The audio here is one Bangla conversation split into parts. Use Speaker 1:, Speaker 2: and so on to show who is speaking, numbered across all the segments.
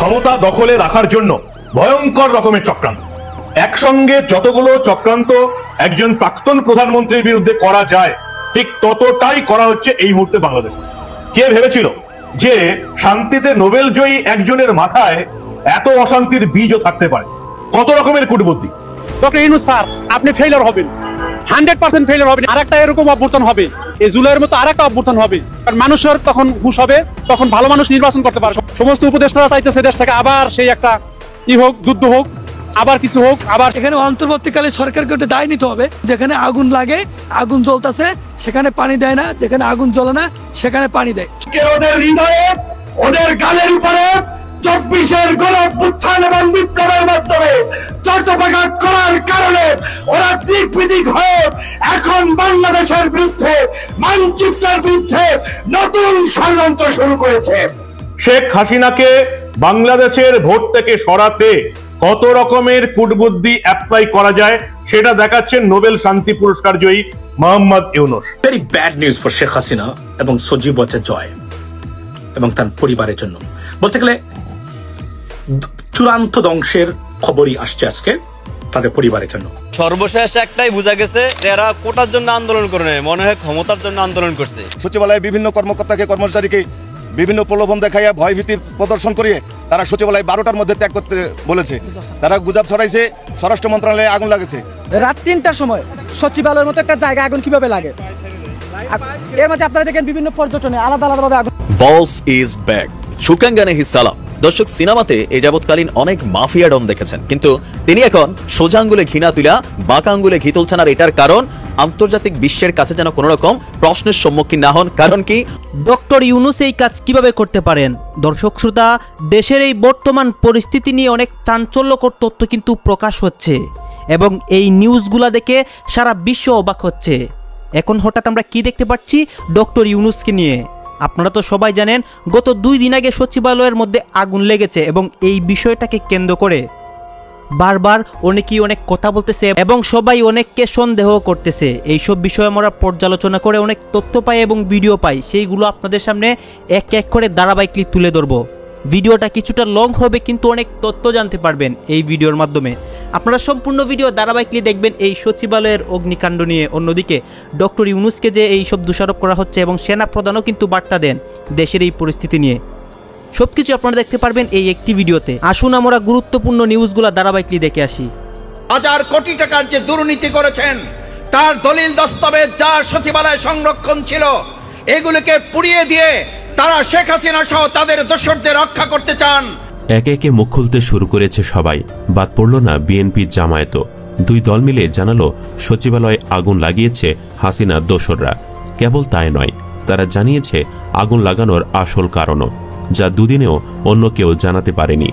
Speaker 1: ক্ষমতা দখলে রাখার জন্য ভয়ঙ্কর রকমের চক্রান্ত। একসঙ্গে যতগুলো চক্রান্ত একজন প্রাক্তন প্রধানমন্ত্রীর বিরুদ্ধে করা যায় ঠিক ততটাই করা হচ্ছে এই মুহূর্তে বাংলাদেশে। কে ভেবেছিল যে শান্তিতে নোবেল জয়ী একজনের মাথায় এত অশান্তির বীজও থাকতে পারে? কত রকমের কূটবুদ্ধি।
Speaker 2: ডক্টর ইউনূস স্যার, আপনি ফেইলিওর হবেন, 100% ফেইলিওর হবেন। আরেকটা এরকম অভ্যুত্থান হবে, এই জুলাইয়ের মতো আরেকটা অভ্যুত্থান হবে। আর মানুষের তখন হুঁশ হবে, তখন ভালো মানুষ নির্বাচন করতে পারে। সমস্ত উপদেষ্টারা চাইতেছে দেশ থেকে আবার সেই একটা হোক, যুদ্ধ হোক, আবার কিছু হোক। আবার
Speaker 3: এখানে অন্তর্বর্তীকালে সরকারকে ওটা দায় নিতে হবে। যেখানে আগুন লাগে, আগুন জ্বলতেছে, সেখানে পানি দেয় না, যেখানে আগুন জ্বলে না সেখানে পানি দেয়।
Speaker 4: ওদের হৃদয়ে, ওদের গালের উপরে 24-এর গণঅভ্যুত্থান এবং বিপ্লবের মাধ্যমে চট্টপাঘাত করার কারণে ওরা দিক বিদিক হয়ে এখন বাংলাদেশের বিরুদ্ধে, মানচিত্রের বিরুদ্ধে নতুন ষড়যন্ত্র শুরু করেছে।
Speaker 1: শেখ হাসিনাকে বাংলাদেশের ভোট থেকে সরাতে কত রকমের কূটবুদ্ধি অ্যাপ্লাই করা যায় সেটা দেখাচ্ছেন নোবেল শান্তি পুরস্কার জয়ী Mohammad Yunus.
Speaker 5: Very bad news for Sheikh Hasina এবং সজীব ওয়াজেদ জয় এবং তার পরিবারের জন্য। বলতে গেলে চূড়ান্ত ধ্বংসের খবরই আসছে আজকে তাদের পরিবারের জন্য।
Speaker 6: সর্বশেষ একটাই বোঝা গেছে, এরা কোটার জন্য আন্দোলন করে নেয়, মনে হয় ক্ষমতার জন্য আন্দোলন করছে।
Speaker 7: সচিবালয়ের বিভিন্ন কর্মকর্তাকে, কর্মচারীকে বিভিন্ন প্রলোভন দেখাইয়া ভয়ভীতির প্রদর্শন করিয়ে তারা সচিবালয় 12টার মধ্যে ত্যাগ করতে বলেছে। তারা গুজব ছড়াইছে স্বরাষ্ট্র মন্ত্রণালয়ে আগুন লাগেছে।
Speaker 8: রাত 3টার সময় সচিবালয়ের মতো একটা জায়গায় আগুন কিভাবে লাগে? এর মাঝে আপনারা দেখেন বিভিন্ন পর্যটনে আলাদা আলাদাভাবে আগুন।
Speaker 9: বস ইজ ব্যাক, সুকাঙ্গানে হি সালাম। দর্শক, সিনেমাতে এই যাবৎকালীন অনেক মাফিয়া ডন দেখেছেন, কিন্তু তিনি এখন সোজা আঙ্গুলে ঘি না তুলা বাঁকা আঙ্গুলে ঘি তুলছেন। আর এটার কারণ আন্তর্জাতিক বিশ্বের কাছে যেন কোনো রকম প্রশ্নের সম্মুখীন না হন। কারণ কি,
Speaker 10: ডক্টর ইউনূস এই কাজ কিভাবে করতে পারেন? দর্শক শ্রোতা, দেশের এই বর্তমান পরিস্থিতি নিয়ে অনেক চাঞ্চল্যকর তথ্য কিন্তু প্রকাশ হচ্ছে এবং এই নিউজগুলা দেখে সারা বিশ্ব অবাক হচ্ছে। এখন হঠাৎ আমরা কি দেখতে পাচ্ছি? ডক্টর ইউনূসকে নিয়ে। আপনারা তো সবাই জানেন গত 2 দিন আগে সচিবালয়ের মধ্যে আগুন লেগেছে এবং এই বিষয়টাকে কেন্দ্র করে বারবার অনেকেই অনেক কথা বলতেছে এবং সবাই অনেককে সন্দেহ করতেছে। এইসব বিষয়ে আমরা পর্যালোচনা করে অনেক তথ্য পাই এবং ভিডিও পাই, সেইগুলো আপনাদের সামনে এক এক করে ধারাবাহিকলি তুলে ধরবো। ভিডিওটা কিছুটা লং হবে কিন্তু অনেক তথ্য জানতে পারবেন এই ভিডিওর মাধ্যমে। আপনারা সম্পূর্ণ ভিডিও ধারাবাহিকলি দেখবেন এই সচিবালয়ের অগ্নিকাণ্ড নিয়ে। অন্যদিকে ডক্টর ইউনূসকে যে এই সব দোষারোপ করা হচ্ছে এবং সেনা প্রধানও কিন্তু বার্তা দেন দেশের এই পরিস্থিতি নিয়ে। সবকিছু আপনারা দেখতে পারবেন এই একটি ভিডিওতে। আসুন আমরা গুরুত্বপূর্ণ নিউজগুলো ধারাবাহিকলি দেখে আসি।
Speaker 11: 1000 কোটি টাকার যে দুর্নীতি করেছেন তার দলিল দস্তাবেজ যা সচিবালয়ে সংরক্ষণ ছিল এগুলোকে পুড়িয়ে দিয়ে তারা শেখ হাসিনা সহ তাদের দোসরদের রক্ষা করতে চান।
Speaker 12: একে একে মুখ খুলতে শুরু করেছে সবাই। বাদ পড়ল না বিএনপি, জামায়াতও। 2 দল মিলে জানালো সচিবালয়ে আগুন লাগিয়েছে হাসিনা দোসররা। কেবল তাই নয়, তারা জানিয়েছে আগুন লাগানোর আসল কারণও, যা 2 দিনেও অন্য কেউ জানাতে পারেনি,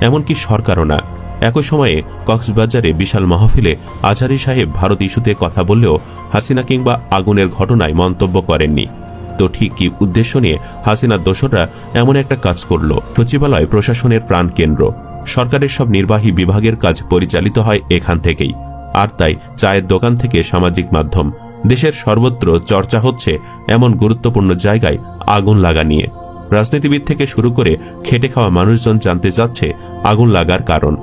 Speaker 12: এমনকি সরকারও না। একই সময়ে কক্সবাজারে বিশাল মাহফিলে আজহারী সাহেব ভারত ইস্যুতে কথা বললেও হাসিনা কিংবা আগুনের ঘটনায় মন্তব্য করেননি। তো ঠিক কি উদ্দেশ্য নিয়ে হাসিনা দোসররা এমন একটা কাজ করল? সচিবালয় প্রশাসনের প্রাণকেন্দ্র, সরকারের সব নির্বাহী বিভাগের কাজ পরিচালিত হয় এখান থেকেই। আর তাই চায়ের দোকান থেকে সামাজিক মাধ্যম, দেশের সর্বত্র চর্চা হচ্ছে এমন গুরুত্বপূর্ণ জায়গায় আগুন লাগা নিয়ে। রাজনীতিবিদ থেকে শুরু করে খেটে খাওয়া মানুষজন জানতে চাচ্ছে আগুন লাগার কারণ।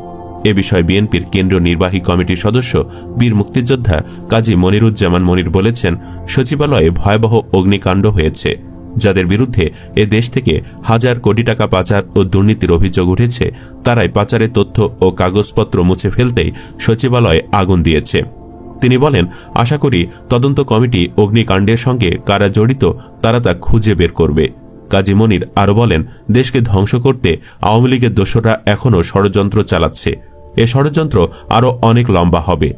Speaker 12: এ বিষয়ে বিএনপির কেন্দ্রীয় নির্বাহী কমিটির সদস্য বীর মুক্তিযোদ্ধা কাজী মনিরুজ্জামান মনির বলেছেন, সচিবালয়ে ভয়াবহ অগ্নিকাণ্ড হয়েছে। যাদের বিরুদ্ধে এ দেশ থেকে 1000 কোটি টাকা পাচার ও দুর্নীতির অভিযোগ উঠেছে, তারাই পাচারের তথ্য ও কাগজপত্র মুছে ফেলতেই সচিবালয়ে আগুন দিয়েছে। তিনি বলেন, আশা করি তদন্ত কমিটি অগ্নিকাণ্ডের সঙ্গে কারা জড়িত তারা তা খুঁজে বের করবে। কাজী মনির আরও বলেন, দেশকে ধ্বংস করতে আওয়ামী লীগের দোসররা এখনও ষড়যন্ত্র চালাচ্ছে। এ ষড়যন্ত্র আরও অনেক লম্বা হবে।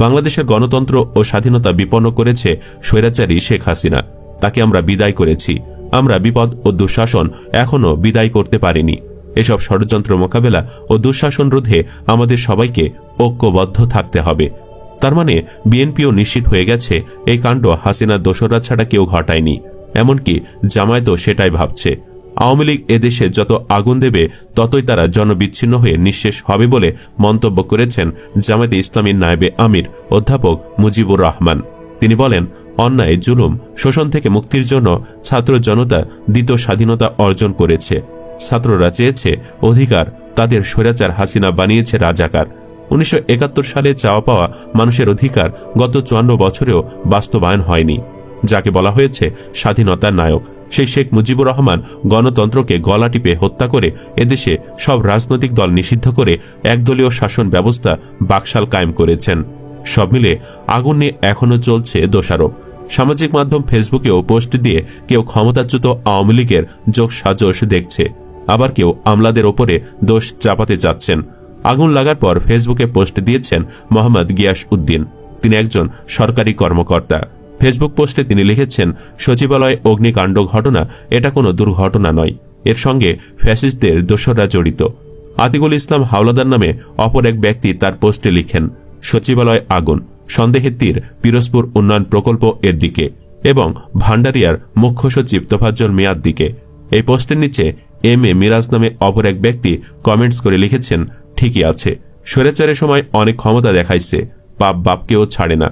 Speaker 12: বাংলাদেশের গণতন্ত্র ও স্বাধীনতা বিপন্ন করেছে স্বৈরাচারী শেখ হাসিনা। তাকে আমরা বিদায় করেছি। আমরা বিপদ ও দুঃশাসন এখনও বিদায় করতে পারিনি। এসব ষড়যন্ত্র মোকাবেলা ও দুঃশাসন রোধে আমাদের সবাইকে ঐক্যবদ্ধ থাকতে হবে। তার মানে বিএনপিও নিশ্চিত হয়ে গেছে এই কাণ্ড হাসিনা দোসররা ছাড়া কেউ ঘটায়নি। এমনকি জামায়াতও সেটাই ভাবছে। আওয়ামী লীগ এদেশে যত আগুন দেবে ততই তারা জনবিচ্ছিন্ন হয়ে নিঃশেষ হবে বলে মন্তব্য করেছেন জামায়াতে ইসলামীর নায়েবে আমির অধ্যাপক মুজিবুর রহমান। তিনি বলেন, অন্যায়, জুলুম, শোষণ থেকে মুক্তির জন্য ছাত্র জনতা দ্বিতীয় স্বাধীনতা অর্জন করেছে। ছাত্ররা চেয়েছে অধিকার তাদের স্বৈরাচার হাসিনা বানিয়েছে রাজাকার। 1971 সালে চাওয়া পাওয়া মানুষের অধিকার গত 54 বছরেও বাস্তবায়ন হয়নি। যাকে বলা হয়েছে স্বাধীনতার নায়ক, সেই শেখ মুজিবুর রহমান গণতন্ত্রকে গলা টিপে হত্যা করে এদেশে সব রাজনৈতিক দল নিষিদ্ধ করে একদলীয় শাসন ব্যবস্থা বাকশাল কায়েম করেছেন। সব মিলে আগুন নিয়ে এখনো চলছে দোষারোপ। সামাজিক মাধ্যম ফেসবুকেও পোস্ট দিয়ে কেউ ক্ষমতাচ্যুত আওয়ামী লীগের যোগ সাজস দেখছে, আবার কেউ আমলাদের ওপরে দোষ চাপাতে যাচ্ছেন। আগুন লাগার পর ফেসবুকে পোস্ট দিয়েছেন মোহাম্মদ গিয়াস উদ্দিন। তিনি একজন সরকারি কর্মকর্তা। ফেসবুক পোস্টে তিনি লিখেছেন, সচিবালয় অগ্নিকাণ্ড ঘটনা এটা কোনো দুর্ঘটনা নয়, এর সঙ্গে ফ্যাসিস্টদের দোসররা জড়িত। আতিকুল ইসলাম হাওলাদার নামে অপর এক ব্যক্তি তার পোস্টে লিখেন, সচিবালয় আগুন, সন্দেহের তীর পিরোজপুর উন্নয়ন প্রকল্প এর দিকে এবং ভান্ডারিয়ার মুখ্য সচিব তোফাজ্জল মিয়ার দিকে। এই পোস্টের নিচে এম এ মিরাজ নামে অপর এক ব্যক্তি কমেন্টস করে লিখেছেন, ঠিকই আছে, স্বৈরাচারের সময় অনেক ক্ষমতা দেখাইছে, বাপ বাপকেও ছাড়ে না।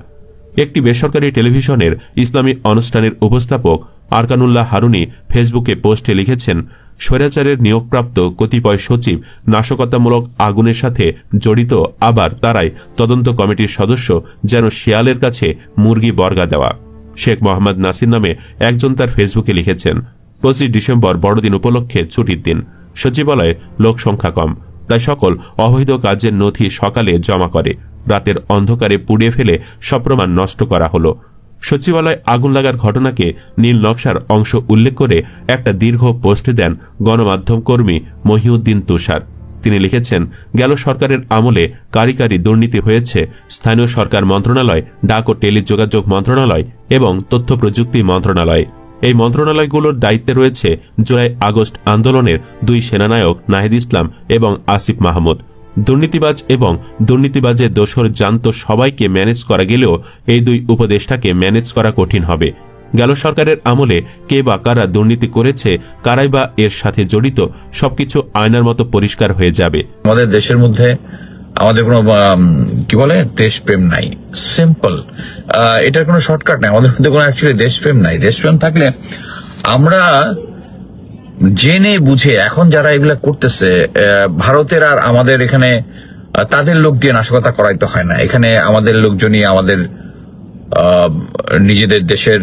Speaker 12: একটি বেসরকারি টেলিভিশনের ইসলামী অনুষ্ঠানের উপস্থাপক আরকানুল্লাহ হারুনি ফেসবুকে পোস্টে লিখেছেন, স্বৈরাচারের নিয়োগপ্রাপ্ত কতিপয় সচিব নাশকতামূলক আগুনের সাথে জড়িত, আবার তারাই তদন্ত কমিটির সদস্য, যেন শিয়ালের কাছে মুরগি বর্গা দেওয়া। শেখ মোহাম্মদ নাসির নামে একজন তার ফেসবুকে লিখেছেন, 25 ডিসেম্বর বড়দিন উপলক্ষে ছুটির দিন, সচিবালয়ে লোক সংখ্যা কম, তাই সকল অবৈধ কাজের নথি সকালে জমা করে, রাতের অন্ধকারে পুড়িয়ে ফেলে সব প্রমাণ নষ্ট করা হলো। সচিবালয় আগুন লাগার ঘটনাকে নীল নকশার অংশ উল্লেখ করে একটা দীর্ঘ পোস্ট দেন গণমাধ্যম কর্মী মহিউদ্দিন তুষার। তিনি লিখেছেন, গেল সরকারের আমলে কারি কারি দুর্নীতি হয়েছে স্থানীয় সরকার মন্ত্রণালয়, ডাক ও টেলিযোগাযোগ মন্ত্রণালয় এবং তথ্য প্রযুক্তি মন্ত্রণালয়। এই মন্ত্রণালয়গুলোর দায়িত্বে রয়েছে জুলাই আগস্ট আন্দোলনের 2 সেনানায়ক নাহিদ ইসলাম এবং আসিফ মাহমুদ। দুর্নীতিবাজ এবং দুর্নীতিবাজের দোসর জানত সবাইকে ম্যানেজ করা গেলেও এই 2 উপদেষ্টাকে ম্যানেজ করা কঠিন হবে। গেল সরকারের আমলে কে বা কারা দুর্নীতি করেছে, কারাই বা এর সাথে জড়িত, সবকিছু আয়নার মতো পরিষ্কার হয়ে যাবে।
Speaker 13: আমাদের দেশের মধ্যে আমাদের কোনো কি বলে দেশপ্রেম নাই, সিম্পল, এটার কোনো শর্টকাট নাই। আমাদের মধ্যে কোনো অ্যাকচুয়ালি দেশপ্রেম নাই। দেশপ্রেম থাকলে আমরা জেনে বুঝে, এখন যারা এগুলা করতেছে ভারতের আর আমাদের এখানে তাদের লোক দিয়ে নাশকতা করাইতে হয় না। এখানে আমাদের লোকজনই আমাদের নিজেদের দেশের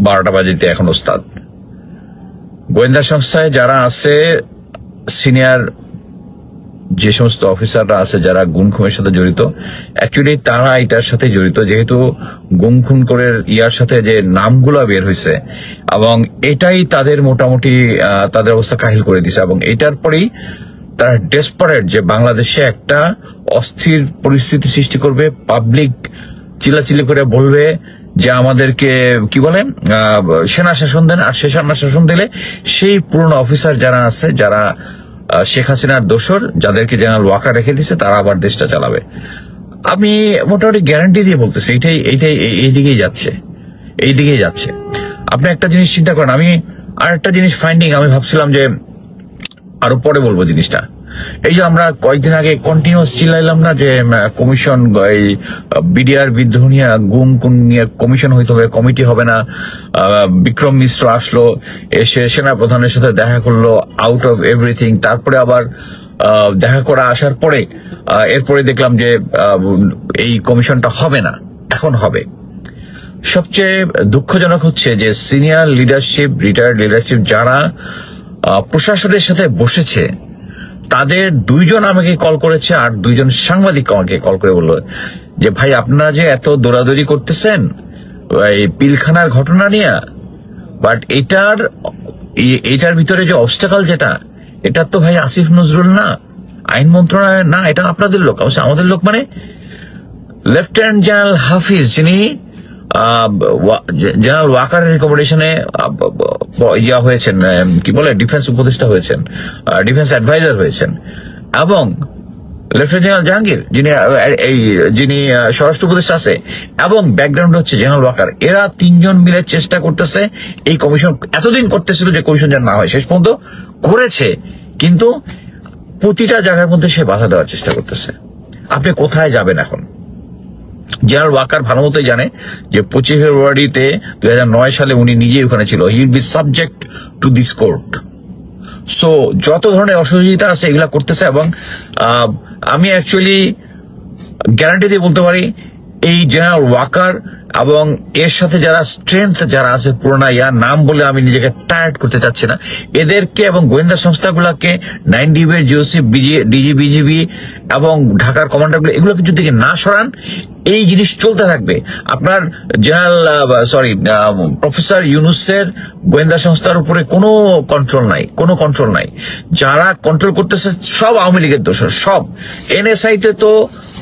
Speaker 13: 12টা বাজিতে এখন ওস্তাদ। গোয়েন্দা সংস্থায় যারা আছে, সিনিয়র যে সমস্ত অফিসাররা আছে যারা গুম খুনের সাথে জড়িত, অ্যাকচুয়ালি তারা এটার সাথে জড়িত, যেহেতু গুম খুন করে ইয়ার সাথে যে নামগুলা বের হয়েছে এবং এটাই তাদের মোটামুটি তাদের অবস্থা কাহিল করে দিছে। এবং এটার পরেই তারা ডেসপারেট যে বাংলাদেশে একটা অস্থির পরিস্থিতি সৃষ্টি করবে, পাবলিক চিল্লাচিল্লি করে বলবে যে আমাদেরকে কি বলে সেনা শাসন দেন, আর সেনা শাসন দিলে সেই পুরনো অফিসার যারা আছে, যারা শেখ হাসিনার দোসর, যাদেরকে জেনারেল ওয়াকার রেখে দিচ্ছে, তারা আবার দেশটা চালাবে। আমি মোটামুটি গ্যারান্টি দিয়ে বলতেছি এইটাই এই দিকেই যাচ্ছে। আপনি একটা জিনিস চিন্তা করেন, আমি আর একটা জিনিস ফাইন্ডিং আমি ভাবছিলাম যে আরো পরে বলবো জিনিসটা। এই যে আমরা কয়েকদিন আগে কন্টিনিউয়াস চিল্লাইলাম না যে কমিশন, এই বিডিআর বিদ্রোহ নিয়ে গুম খুন নিয়ে কমিশন হইতে হবে, কমিটি হবে না। বিক্রম মিশ্র আসলো, এসে সেনা প্রধানের সাথে দেখা করলো, আউট অফ এভরিথিং। তারপরে আবার দেখা করা আসার পরে এরপরে দেখলাম যে এই কমিশনটা হবে না, এখন হবে। সবচেয়ে দুঃখজনক হচ্ছে যে সিনিয়র লিডারশিপ, রিটায়ার্ড লিডারশিপ যারা প্রশাসনের সাথে বসেছে, তাদের 2 জন আমাকে কল করেছে, আর 2 জন সাংবাদিক আমাকে কল করে বললো যে ভাই আপনারা যে এত দৌড়াদৌড়ি করতেছেন এই পিলখানার ঘটনা নিয়ে, বাট এটার ভিতরে যে অবস্টাকল যেটা, এটা তো ভাই আসিফ নজরুল না, আইন মন্ত্রণালয় না, এটা আপনাদের লোক। অবশ্য আমাদের লোক মানে লেফটেন্যান্ট জেনারেল হাফিজ, যিনি জেনারেল ওয়াকারের রিকমেন্ডেশনে ইয়া হয়েছেন, কি বলে ডিফেন্স উপদেষ্টা হয়েছেন, ডিফেন্স অ্যাডভাইজার হয়েছেন, এবং লেফটেন্যান্ট জেনারেল জাহাঙ্গীর যিনি স্বরাষ্ট্র উপদেষ্টা আছে, এবং ব্যাকগ্রাউন্ড হচ্ছে জেনারেল ওয়াকার। এরা 3 জন মিলে চেষ্টা করতেছে এই কমিশন, এতদিন করতেছিল যে কমিশন যেন না হয়, শেষ পর্যন্ত করেছে, কিন্তু প্রতিটা জায়গার মধ্যে সে বাধা দেওয়ার চেষ্টা করতেছে। আপনি কোথায় যাবেন এখন? জেনারেল ওয়াকার ভালো মতোই জানে যে 25 ফেব্রুয়ারিতে 2009 সালে উনি নিজেই ওখানে ছিল, he will be subject to this court. So যত ধরনের অসহযোগিতা আছে এগুলা করতেছে, এবং আমি অ্যাকচুয়ালি গ্যারান্টি দিয়ে বলতে পারি এই জেনারেল ওয়াকার এবং এর সাথে যারা স্ট্রেংথ যারা আছে পুরোনা নাম বলে আমি নিজেকে টায়ার্ড করতে চাচ্ছি না, এদেরকে এবং গোয়েন্দা সংস্থাগুলোকে 9DB, জিওসি, ডিজি, বিজিবি এবং ঢাকার কমান্ডারগুলো এগুলোকে যদি না সরান এই জিনিস চলতে থাকবে। আপনার প্রফেসর ইউনুসের গোয়েন্দা সংস্থার উপরে কোনো কন্ট্রোল নাই, যারা কন্ট্রোল করতেছে সব আওয়ামী লীগের দোষ, সব। NSI তে তো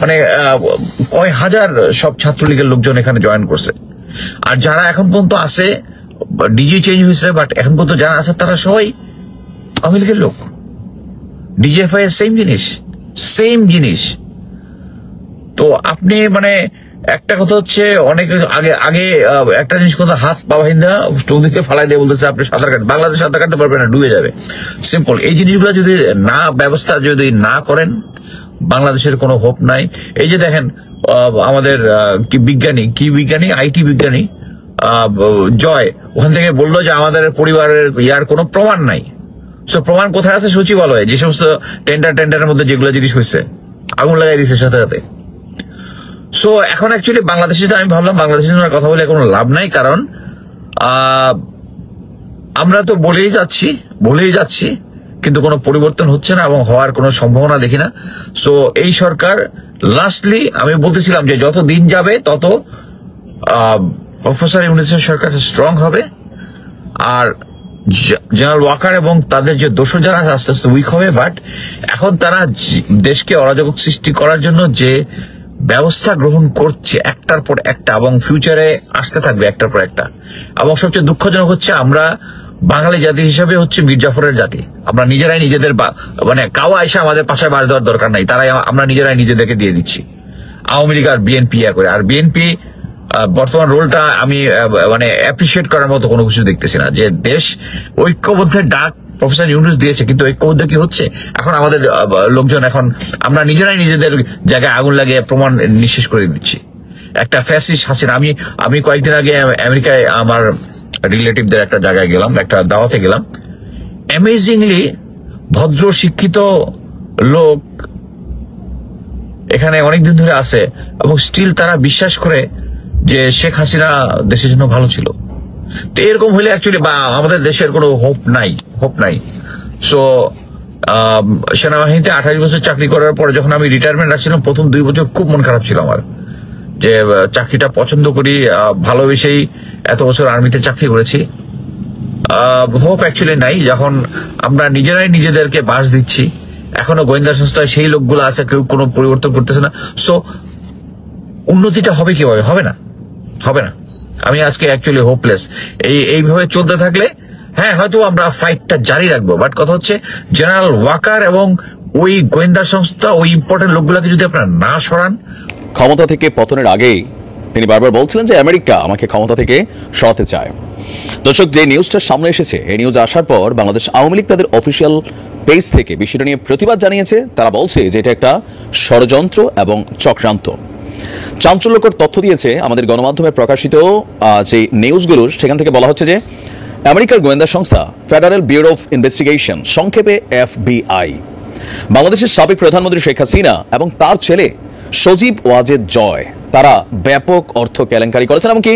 Speaker 13: মানে কয় হাজার সব ছাত্রলীগের লোকজন এখানে জয়েন করছে, আর যারা এখন পর্যন্ত আছে, ডিজি চেঞ্জ হয়েছে বাট এখন পর্যন্ত যারা আছে তারা সবাই আওয়ামী লীগের লোক। DGFI এর সেম জিনিস। তো আপনি মানে একটা কথা হচ্ছে, অনেক আগে একটা জিনিস কথা, হাত পা বাহিন্দা চৌদিকে ফালাই দিয়ে বলতেছে আপনি সাঁতার কাটতে, বাংলাদেশ সাঁতার কাটতে পারবেন না, ডুবে যাবে। সিম্পল। এই জিনিসগুলো যদি ব্যবস্থা যদি না করেন বাংলাদেশের কোনো হোপ নাই। এই যে দেখেন আমাদের বিজ্ঞানী আইটি বিজ্ঞানী জয় ওখান থেকে বললো যে আমাদের পরিবারের কোনো প্রমাণ নাই। সো প্রমাণ কোথায় আছে? সচিবালয়ে। যে সমস্ত টেন্ডারের মধ্যে যেগুলো জিনিস হয়েছে আগুন লাগাই দিচ্ছে সাথে সাথে। সো এখন অ্যাকচুয়ালি বাংলাদেশে আমি ভাবলাম বাংলাদেশের জন্য কথা বলে কোনো লাভ নাই, কারণ আমরা তো বলেই যাচ্ছি কিন্তু কোনো পরিবর্তন হচ্ছে না এবং হওয়ার কোনো সম্ভাবনা দেখি না। সো এই সরকার লাস্টলি আমি বলতেছিলাম যে যত দিন যাবে তত প্রফেসর ইউনুসের সরকার স্ট্রং হবে, আর জেনারেল ওয়াকার এবং তাদের যে দোষর যারা আস্তে আস্তে উইক হবে। বাট এখন তারা দেশকে অরাজক সৃষ্টি করার জন্য যে ব্যবস্থা গ্রহণ করছে একটার পর একটা, এবং ফিউচারে আসতে থাকবে একটার পর একটা। এবং সবচেয়ে দুঃখজনক হচ্ছে আমরা বাঙালি জাতি হিসেবে হচ্ছে মীর জাফরের জাতি। আমরা নিজেরাই নিজেদের মানে কাউ আইসা আমাদের পাশায় বাস দেওয়ার দরকার নাই, তারাই আমরা নিজেরাই নিজেদেরকে দিয়ে দিচ্ছি। আওয়ামী লীগ আর বিএনপি করে, আর বিএনপি বর্তমান রোলটা আমি মানে অ্যাপ্রিসিয়েট করার মতো কোনো কিছু দেখতেছি না। যে দেশ ঐক্যবদ্ধের ডাক প্রফেসর ইউনুস দিয়েছে, কিন্তু ঐক্যবদ্ধ কি হচ্ছে? এখন আমাদের লোকজন এখন আমরা নিজেরাই নিজেদের জায়গায় আগুন লাগিয়ে প্রমাণ নিঃশেষ করে দিচ্ছি। একটা ফ্যাসিস্ট হাসিনা। আমি কয়েকদিন আগে আমেরিকায় আমার রিলেটিভদের একটা জায়গায় গেলাম, একটা দাওয়াতে গেলাম। অ্যামেজিংলি ভদ্র শিক্ষিত লোক এখানে অনেকদিন ধরে আছে এবং স্টিল তারা বিশ্বাস করে যে শেখ হাসিনা দেশের জন্য ভালো ছিল। তো এরকম হলে অ্যাকচুয়ালি আমাদের দেশের কোনো হোপ নাই। সো সেনাবাহিনীতে 28 বছর চাকরি করার পরে যখন আমি রিটায়ারমেন্ট আসছিলাম, প্রথম 2 বছর খুব মন খারাপ ছিল আমার, যে চাকরিটা পছন্দ করি, ভালোবেসেই এত বছর আর্মিতে চাকরি করেছি। হোপ অ্যাকচুয়ালি নাই। যখন আমরা নিজেরাই নিজেদেরকে বাস দিচ্ছি, এখনো গোয়েন্দা সংস্থায় সেই লোকগুলো আছে, কেউ কোনো পরিবর্তন করতেছে না। সো উন্নতিটা হবে কিভাবে? হবে না। আমি আজকে অ্যাকচুয়ালি হোপলেস। এইভাবে চলতে থাকলে হ্যাঁ হয়তো আমরা ফাইটটা জারি রাখবো, বাট কথা হচ্ছে জেনারেল ওয়াকার এবং ওই গোয়েন্দা সংস্থা, ওই ইম্পর্টেন্ট লোকগুলোকে যদি আপনারা না সরান।
Speaker 9: ক্ষমতা থেকে পতনের আগেই তিনি বারবার বলছিলেন যে আমেরিকা আমাকে ক্ষমতা থেকে সরাতে চায়। দর্শক, যে নিউজটা সামনে এসেছে, এই নিউজ আসার পর বাংলাদেশ আওয়ামী লীগ তাদের অফিসিয়াল পেজ থেকে বিষয়টা নিয়ে প্রতিবাদ জানিয়েছে। তারা বলছে যে এটা একটা ষড়যন্ত্র এবং চক্রান্ত। চাঞ্চল্যকর তথ্য দিয়েছে আমাদের গণমাধ্যমে প্রকাশিত যে নিউজগুলো, সেখান থেকে বলা হচ্ছে যে আমেরিকার গোয়েন্দা সংস্থা ফেডারেল ব্যুরো অফ ইনভেস্টিগেশন, সংক্ষেপে FBI, বাংলাদেশের সাবেক প্রধানমন্ত্রী শেখ হাসিনা এবং তার ছেলে সজীব ওয়াজেদ জয়, তারা ব্যাপক অর্থ কেলেঙ্কারি করেছেন, এমনকি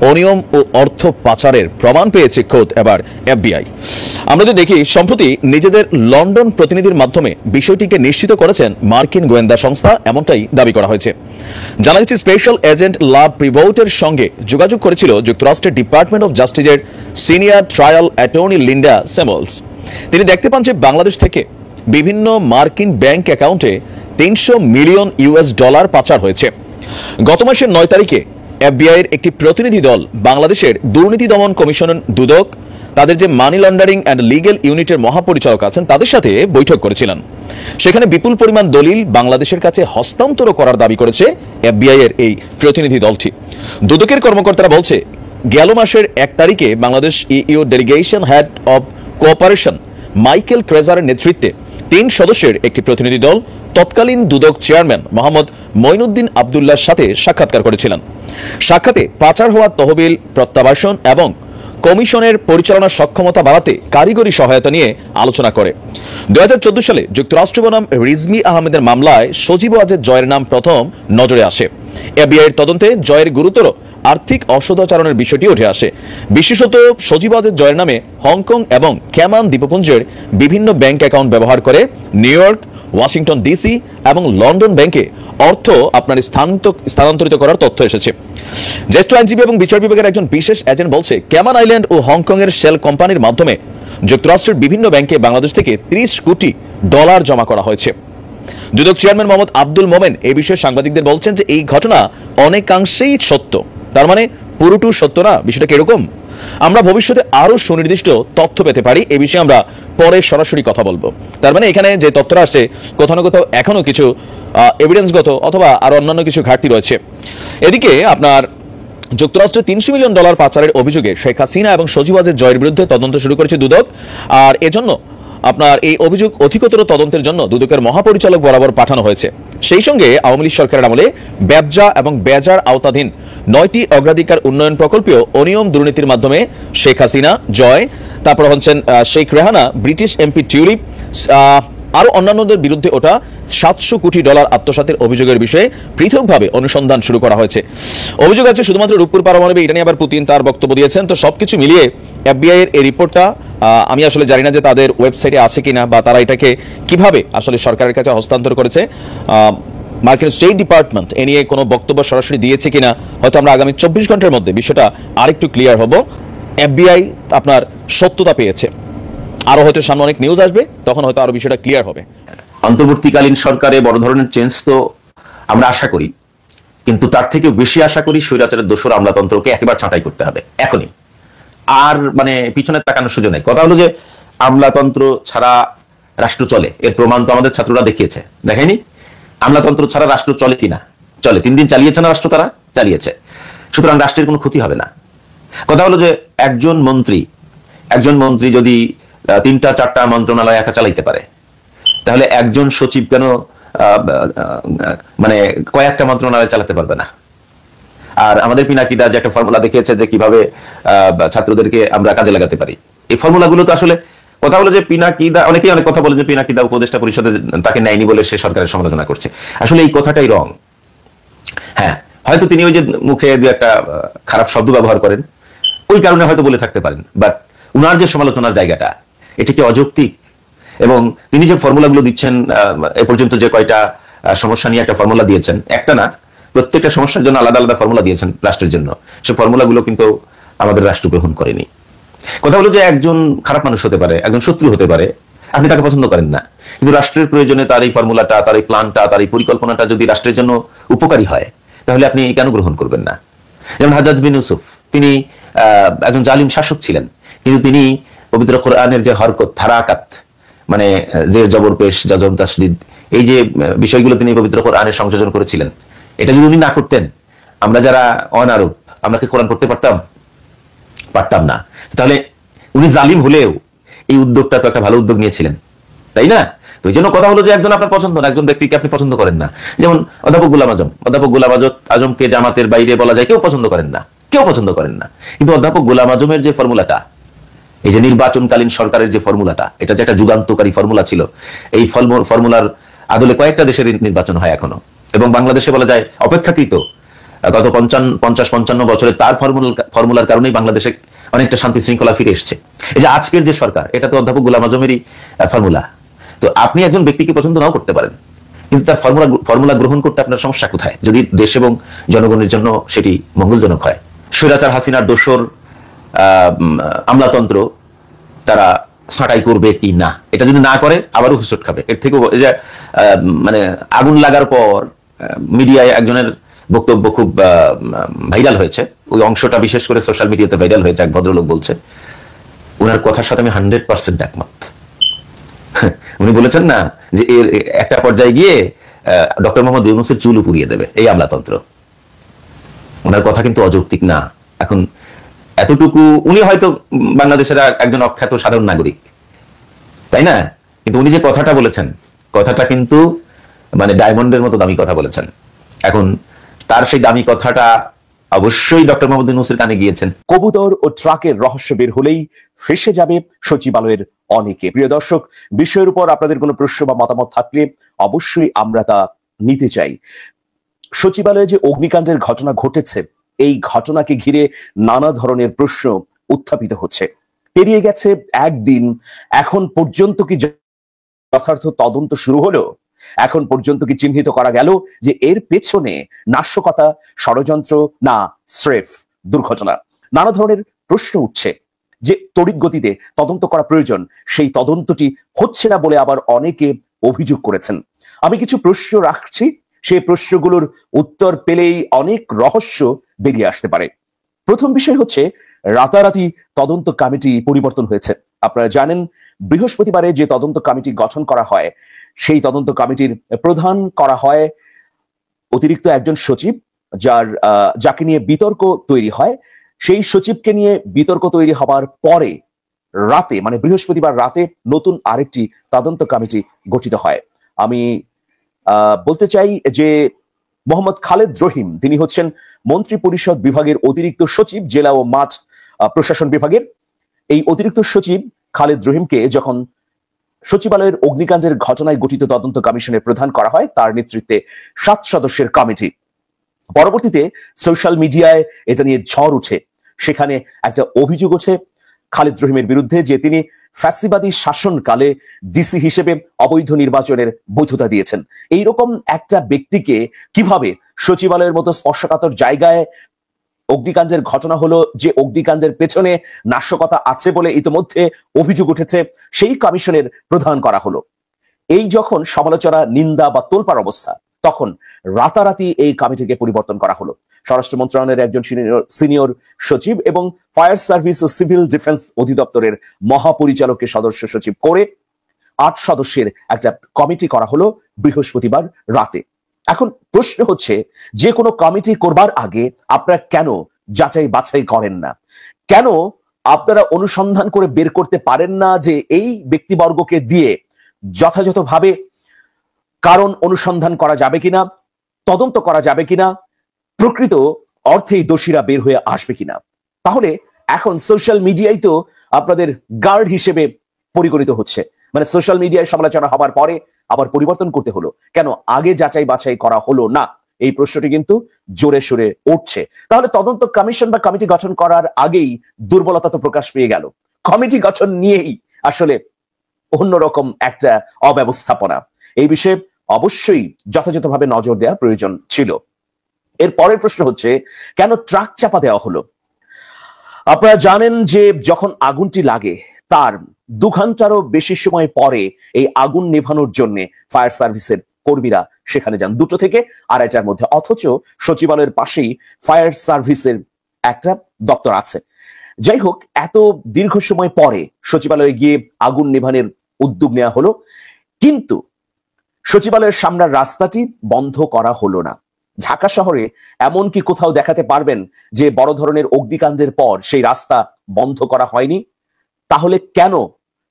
Speaker 9: অনিয়ম ও অর্থ পাচারের প্রমাণ পেয়েছে খোদ এবার FBI। আমরা তো দেখি সম্প্রতি নিজেদের লন্ডন প্রতিনিধির মাধ্যমে বিষয়টিকে নিশ্চিত করেছেন মার্কিন গোয়েন্দা সংস্থা, এমনটাই দাবি করা হয়েছে। জানা গেছে স্পেশাল এজেন্ট লাভ প্রিভোটের সঙ্গে যোগাযোগ করেছিল যুক্তরাষ্ট্রের ডিপার্টমেন্ট অফ জাস্টিসের senior trial attorney Linda Samuels. তিনি দেখতে পান যে বাংলাদেশ থেকে বিভিন্ন মার্কিন ব্যাংক অ্যাকাউন্টে $300 মিলিয়ন পাচার হয়েছে। গত মাসের 9 তারিখে FBI এর একটি প্রতিনিধি দল বাংলাদেশের দুর্নীতি দমন কমিশনের দুদক, তাদের যে মানি লন্ডারিং অ্যান্ড লিগ্যাল ইউনিটের মহাপরিচালক আছেন, তাদের সাথে বৈঠক করেছিলেন। সেখানে বিপুল পরিমাণ দলিল বাংলাদেশের কাছে হস্তান্তর করার দাবি করেছে FBI এর এই প্রতিনিধি দলটি। দুদকের কর্মকর্তারা বলছে, গেল মাসের 1 তারিখে Bangladesh EU delegation head of cooperation Michael ক্রেজারের নেতৃত্বে 3 সদস্যের একটি প্রতিনিধি দল তৎকালীন দুদক চেয়ারম্যান মোহাম্মদ মঈনুদ্দিন আব্দুল্লাহর সাথে সাক্ষাৎকার করেছিলেন। সাক্ষাতে পাচার হওয়া তহবিল প্রত্যাবাসন এবং কমিশনের পরিচালনা সক্ষমতা বাড়াতে কারিগরি সহায়তা নিয়ে আলোচনা করে। 2014 সালে যুক্তরাষ্ট্র বনাম রিজভী আহমেদের মামলায় সজীব ওয়াজেদ জয়ের নাম প্রথম নজরে আসে। এফবিআইয়ের তদন্তে জয়ের গুরুতর আর্থিক অসদাচরণের বিষয়টি উঠে আসে। বিশেষত সজীব ওয়াজেদ জয়ের নামে হংকং এবং ক্যামান দ্বীপপুঞ্জের বিভিন্ন ব্যাংক অ্যাকাউন্ট ব্যবহার করে নিউ ইয়র্ক, ওয়াশিংটন ডিসি এবং লন্ডন ব্যাংকে অর্থ আপনার স্থানান্তরিত করার তথ্য এসেছে। জ্যেষ্ঠ আইনজীবী এবং বিচার বিভাগের একজন বিশেষ এজেন্ট বলছে, ক্যামান আইল্যান্ড ও হংকং এর শেল কোম্পানির মাধ্যমে যুক্তরাষ্ট্রের বিভিন্ন ব্যাংকে বাংলাদেশ থেকে $30 কোটি জমা করা হয়েছে। দুদক চেয়ারম্যান মোহাম্মদ আব্দুল মোমেন এই বিষয়ে সাংবাদিকদের বলছেন যে এই ঘটনা অনেকাংশেই সত্য। তার মানে পুরোটুকু সত্য না। বিষয়টা কিরকম? আমরা ভবিষ্যতে আরো সুনির্দিষ্ট তথ্য পেতে পারি, এই বিষয়ে আমরা পরে সরাসরি কথা বলবো। তার মানে এখানে যে তথ্যটা আসছে কোথাও না কোথাও এখনো কিছু এভিডেন্সগত অথবা আরো অন্যান্য কিছু ঘাটতি রয়েছে। এদিকে আপনার যুক্তরাষ্ট্রে $300 মিলিয়ন পাচারের অভিযোগে শেখ হাসিনা এবং সজীব ওয়াজেদ জয়ের বিরুদ্ধে তদন্ত শুরু করেছে দুদক। আর এজন্য আপনার এই অভিযোগ অধিকতর তদন্তের জন্য দুদকের মহাপরিচালক বরাবর পাঠানো হয়েছে। সেই সঙ্গে আওয়ামী লীগ সরকারের আমলে ব্যবসা এবং বেজার আওতাধীন 9টি অগ্রাধিকার উন্নয়ন প্রকল্পেও অনিয়ম দুর্নীতির মাধ্যমে শেখ হাসিনা জয়, তারপর হচ্ছেন Sheikh Rehana, British MP tulip, আরো অন্যান্যদের বিরুদ্ধে ওটা $700 কোটি আত্মসাতের অভিযোগের বিষয়ে পৃথকভাবে অনুসন্ধান শুরু করা হয়েছে। অভিযোগ আছে শুধুমাত্র রূপপুর পারমাণবিক, এটা নিয়ে আবার পুতিন তার বক্তব্য দিয়েছেন। তো সবকিছু মিলিয়ে এফবিআই এর এই রিপোর্টটা আমি আসলে জানি না যে তাদের ওয়েবসাইটে আছে কিনা বা তারা এটাকে কিভাবে আসলে সরকারের কাছে হস্তান্তর করেছে। মার্কিন স্টেট ডিপার্টমেন্ট এ নিয়ে কোনো বক্তব্য সরাসরি দিয়েছে কিনা হয়তো আমরা আগামী 24 ঘন্টার মধ্যে বিষয়টা আরেকটু ক্লিয়ার হব। এফবিআই আপনার সত্যতা পেয়েছে, আরো হয়তো সামনে অনেক নিউজ আসবে, তখন হয়তো আরো বিষয়টা ক্লিয়ার হবে।
Speaker 14: অন্তর্বর্তীকালীন সরকারে বড় ধরনের চেঞ্জ তো আমরা আশা করি, কিন্তু তার থেকেও বেশি আশা করি স্বৈরাচারের দোসর আমলাতন্ত্রকে একেবারে ছাঁটাই করতে হবে এখনই। আর মানে পিছনে তাকানোর সুযোগ নেই। কথা হলো যে আমলাতন্ত্র ছাড়া রাষ্ট্র চলে, এর প্রমাণ তো আমাদের ছাত্ররা দেখিয়েছে, দেখায়নি? আমলাতন্ত্র ছাড়া রাষ্ট্র চলে কিনা? চলে। 3 দিন চালিয়েছে না রাষ্ট্র, তারা চালিয়েছে। সুতরাং রাষ্ট্রের কোনো ক্ষতি হবে না। কথা হলো যে একজন মন্ত্রী যদি 3টা-4টা মন্ত্রণালয় একা চালাইতে পারে, তাহলে একজন সচিব কেন মানে কয়েকটা মন্ত্রণালয় চালাতে পারবে না? আর আমাদের পিনাকিদা যে একটা ফর্মুলা দেখিয়েছে যে কিভাবে ছাত্রদেরকে আমরা কাজে লাগাতে পারি, এই ফর্মুলাগুলো তো আসলে কথা হলো যে পিনাকিদা, অনেকেই অনেক কথা বলে যে পিনাকিদা উপদেষ্টা পরিষদে তাকে নেয়নি বলে সে সরকারের সমালোচনা করছে। আসলে এই কথাটাই রং। হ্যাঁ, হয়তো তিনি ওই যে মুখে দু একটা খারাপ শব্দ ব্যবহার করেন, ওই কারণে হয়তো বলে থাকতে পারেন, বাট উনার যে সমালোচনার জায়গাটা, এটা কি অযৌক্তিক? এবং তিনি যে ফর্মুলাগুলো দিচ্ছেন, এ পর্যন্ত যে কয়টা সমস্যা নিয়ে একটা ফর্মুলা দিয়েছেন, একটা না, প্রত্যেকটা সমস্যার জন্য আলাদা আলাদা ফর্মুলা দিয়েছেন রাষ্ট্রের জন্য, সে ফর্মুলাগুলো কিন্তু আমাদের রাষ্ট্র গ্রহণ করেনি। কথা হলো যে একজন খারাপ মানুষ হতে পারে, একজন শত্রু হতে পারে, আপনি তাকে পছন্দ করেন না, কিন্তু রাষ্ট্রের প্রয়োজনে তার এই ফর্মুলাটা, তার এই প্ল্যানটা, তার এই পরিকল্পনাটা যদি রাষ্ট্রের জন্য উপকারী হয়, তাহলে আপনি কেন গ্রহণ করবেন না? যেমন হাজ্জাজ বিন ইউসুফ, তিনি একজন জালিম শাসক ছিলেন, কিন্তু তিনি পবিত্র কোরআনের যে হরকত, হারাকাত, মানে যে জবর পেশ, জজম, তাসদিদ, এই যে বিষয়গুলো তিনি পবিত্র কোরআনের সংযোজন করেছিলেন, এটা যদি উনি না করতেন, আমরা যারা অনারব, আমরা কি কোরআন পড়তে পারতাম না। তাহলে উনি জালিম হলেও এই উদ্যোগটা তো একটা ভালো উদ্যোগ নিয়েছিলেন, তাই না? তো এই জন্য কথা হলো যে একজন আপনার পছন্দ না, একজন ব্যক্তিকে আপনি পছন্দ করেন না। যেমন অধ্যাপক গোলাম আজমকে জামাতের বাইরে বলা যায় কেউ পছন্দ করেন না, কিন্তু অধ্যাপক গোলাম আজমের যে ফর্মুলাটা, এই যে নির্বাচনকালীন সরকারের যে ফর্মুলাটা, এটা যে একটা যুগান্তকারী ফর্মুলা ছিল, এই ফর্মুলার আদলে কয়েকটা দেশের নির্বাচন হয় এখনো, এবং বাংলাদেশে বলা যায় অপেক্ষাকৃত গত 50-55 বছরে তার ফর্মুলার কারণেই বাংলাদেশে অনেকটা শান্তি শৃঙ্খলা ফিরে এসছে। এই যে আজকের যে সরকার, এটা তো অধ্যাপক গোলাম আজমেরই ফর্মুলা। তো আপনি একজন ব্যক্তিকে পছন্দ নাও করতে পারেন, কিন্তু তার ফর্মুলা গ্রহণ করতে আপনার সমস্যা কোথায়, যদি দেশ এবং জনগণের জন্য সেটি মঙ্গলজনক হয়? স্বৈরাচার হাসিনার দোসর আমলাতন্ত্র তারা ছাঁটাই করবে কি না, এটা যদি না করে আবারও হুঁচট খাবে। এর থেকে মানে আগুন লাগার পর মিডিয়ায় একজনের বক্তব্য খুব ভাইরাল হয়েছে, ওই অংশটা বিশেষ করে সোশ্যাল মিডিয়াতে ভাইরাল হয়েছে। এক ভদ্রলোক বলছে, ওনার কথার সাথে আমি 100% একমত। উনি বলেছেন না যে এর একটা পর্যায়ে গিয়ে ডক্টর মোহাম্মদ ইউনূসের চুল পুড়িয়ে দেবে এই আমলাতন্ত্র। ওনার কথা কিন্তু অযৌক্তিক না। এখন এতটুকু উনি হয়তো বাংলাদেশের একজন অখ্যাত সাধারণ নাগরিক, তাই না? কিন্তু উনি যে কথাটা বলেছেন, কথাটা কিন্তু মানে ডায়মন্ডের মতো দামি কথা বলেছেন। এখন তার সেই দামি কথাটা অবশ্যই ডক্টর মোহাম্মদ ইউনূসের কানে গিয়েছেন। কবুতর ও ট্রাকের রহস্য বের হলেই ফেসে যাবে সচিবালয়ের অনেকে। প্রিয় দর্শক, বিষয়ের উপর আপনাদের কোনো প্রশ্ন বা মতামত থাকলে অবশ্যই আমরা তা নিতে চাই। সচিবালয়ে যে অগ্নিকাণ্ডের ঘটনা ঘটেছে, এই ঘটনাকে ঘিরে নানা ধরনের প্রশ্ন উত্থাপিত হচ্ছে। পেরিয়ে গেছে একদিন, এখন পর্যন্ত কি যথার্থ তদন্ত শুরু হলো? এখন পর্যন্ত কি চিহ্নিত করা গেল যে এর পেছনে নাশকতা, ষড়যন্ত্র না স্রেফ দুর্ঘটনা? নানা ধরনের প্রশ্ন উঠছে। যে তড়িৎ গতিতে তদন্ত করা প্রয়োজন, সেই তদন্তটি হচ্ছে না বলে আবার অনেকে অভিযোগ করেছেন। আমি কিছু প্রশ্ন রাখছি, সেই প্রশ্নগুলোর উত্তর পেলেই অনেক রহস্য বেরিয়ে আসতে পারে। প্রথম বিষয় হচ্ছে, রাতারাতি তদন্ত কমিটি পরিবর্তন হয়েছে। আপনারা জানেন, বৃহস্পতিবারে যে তদন্ত কমিটি গঠন করা হয়, সেই তদন্ত কমিটির প্রধান করা হয় অতিরিক্ত একজন সচিব, যাকে নিয়ে বিতর্ক তৈরি হয়। সেই সচিবকে নিয়ে বিতর্ক তৈরি হবার পরে রাতে, মানে বৃহস্পতিবার রাতে, নতুন আরেকটি তদন্ত কমিটি গঠিত হয়। আমি বলতে চাই যে মোহাম্মদ খালেদ রহিম, তিনি হচ্ছেন মন্ত্রী পরিষদ বিভাগের অতিরিক্ত সচিব, জেলা ও মাঠ প্রশাসন বিভাগের। এই অতিরিক্ত সচিব খালেদ রহিমকে যখন সচিবালয়ের অগ্নিকাণ্ডের ঘটনায় গঠিত তদন্ত কমিশনের প্রধান করা হয়, তার নেতৃত্বে 7 সদস্যের কমিটি। পরবর্তীতে সোশ্যাল মিডিয়ায় এটা নিয়ে ঝড় উঠে। সেখানে একটা অভিযোগ ওঠে খালেদ রহিমের বিরুদ্ধে যে তিনি ফ্যাসিবাদী শাসনকালে ডিসি হিসেবে অবৈধ নির্বাচনের বৈধতা দিয়েছেন। এইরকম একটা ব্যক্তিকে কিভাবে সচিবালয়ের মতো স্পর্শকাতর জায়গায় অগ্নিকাণ্ডের ঘটনা হলো, যে অগ্নিকাণ্ডের পেছনে নাশকতা আছে বলে ইতিমধ্যে অভিযোগ উঠেছে, সেই কমিশনের প্রধান করা হলো। এই যখন সমালোচনা, নিন্দা বা তোলপাড় অবস্থা, তখন রাতারাতি এই কমিটিকে পরিবর্তন করা হলো। স্বরাষ্ট্র মন্ত্রণালয়ের একজন সিনিয়র সচিব এবং ফায়ার সার্ভিস ও সিভিল ডিফেন্স অধিদপ্তরের মহাপরিচালককে সদস্য সচিব করে 8 সদস্যের একটা কমিটি করা হলো বৃহস্পতিবার রাতে। এখন প্রশ্ন হচ্ছে, যে কোনো কমিটি করবার আগে আপনারা কেন যাচাই বাছাই করেন না? কেন আপনারা অনুসন্ধান করে বের করতে পারেন না যে এই ব্যক্তিবর্গকে দিয়ে যথাযথভাবে কারণ অনুসন্ধান করা যাবে কিনা, তদন্ত করা যাবে কিনা, প্রকৃত অর্থেই দোষীরা বের হয়ে আসবে কিনা? তাহলে এখন সোশ্যাল মিডিয়ায় তো আপনাদের গার্ড হিসেবে পরিগণিত হচ্ছে। মানে সোশ্যাল মিডিয়ায় সমালোচনা হবার পরে আবার পরিবর্তন করতে হলো কেন? আগে যাচাই বাছাই করা হলো না? এই প্রশ্নটি কিন্তু জোরে সোরে উঠছে। তাহলে তদন্ত কমিশন বা কমিটি গঠন করার আগেই দুর্বলতা তো প্রকাশ পেয়ে গেল। কমিটি গঠন নিয়েই আসলে অন্যরকম একটা অব্যবস্থাপনা। এই বিষয়ে অবশ্যই যথাযথভাবে নজর দেওয়া প্রয়োজন ছিল। এর পরের প্রশ্ন হচ্ছে, কেন ট্রাক চাপা দেওয়া হলো? আপনারা জানেন যে যখন আগুনটি লাগে, তার 2 ঘন্টারও বেশি সময় পরে এই আগুন নেভানোর জন্য ফায়ার সার্ভিসের কর্মীরা সেখানে যান, 2টো থেকে 2:30টার মধ্যে। অথচ সচিবালয়ের পাশেই ফায়ার সার্ভিসের একটা দপ্তর আছে। যাই হোক, এত দীর্ঘ সময় পরে সচিবালয়ে গিয়ে আগুন নেভানোর উদ্যোগ নেওয়া হলো, কিন্তু সচিবালয়ের সামনের রাস্তাটি বন্ধ করা হলো না। ঢাকা শহরে এমন কি কোথাও দেখাতে পারবেন যে বড় ধরনের অগ্নিকাণ্ডের পর সেই রাস্তা বন্ধ করা হয়নি? তাহলে কেন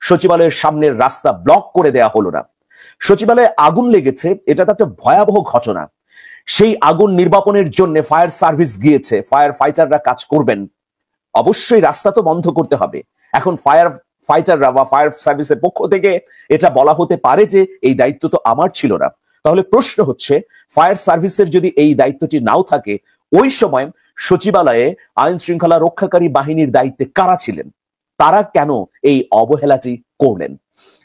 Speaker 14: সচিবালয়ের সামনের রাস্তা ব্লক করে দেয়া হলো না? সচিবালয়ে আগুন লেগেছে, এটা তো একটা ভয়াবহ ঘটনা। সেই আগুন নির্বাপনের জন্য ফায়ার সার্ভিস গিয়েছে, ফায়ার ফাইটাররা কাজ করবেন, অবশ্যই রাস্তা তো বন্ধ করতে হবে। এখন ফায়ার ফাইটাররা বা ফায়ার সার্ভিসের পক্ষ থেকে এটা বলা হতে পারে যে এই দায়িত্ব তো আমার ছিল না। তাহলে প্রশ্ন হচ্ছে, ফায়ার সার্ভিসের যদি এই দায়িত্বটি নাও থাকে, ওই সময় সচিবালয়ে আইন শৃঙ্খলা রক্ষাকারী বাহিনীর দায়িত্বে কারা ছিলেন? তারা কেন এই অবহেলাটি করলেন?